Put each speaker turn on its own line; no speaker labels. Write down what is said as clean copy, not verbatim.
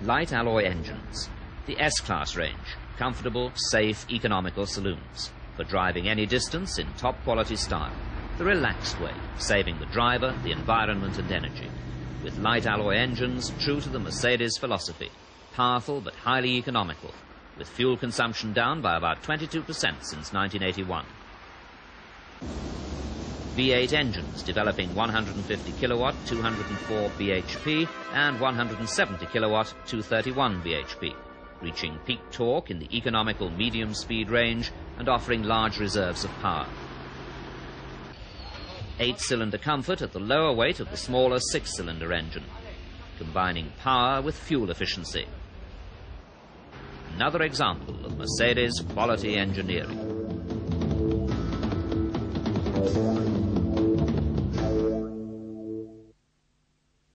Light alloy engines. The S-Class range. Comfortable, safe, economical saloons. For driving any distance in top-quality style. The relaxed way, saving the driver, the environment and energy. With light alloy engines true to the Mercedes philosophy. Powerful but highly economical. With fuel consumption down by about 22% since 1981. V8 engines developing 150 kilowatt 204 bhp and 170 kilowatt 231 bhp, reaching peak torque in the economical medium speed range and offering large reserves of power. 8-cylinder comfort at the lower weight of the smaller 6-cylinder engine, combining power with fuel efficiency. Another example of Mercedes quality engineering.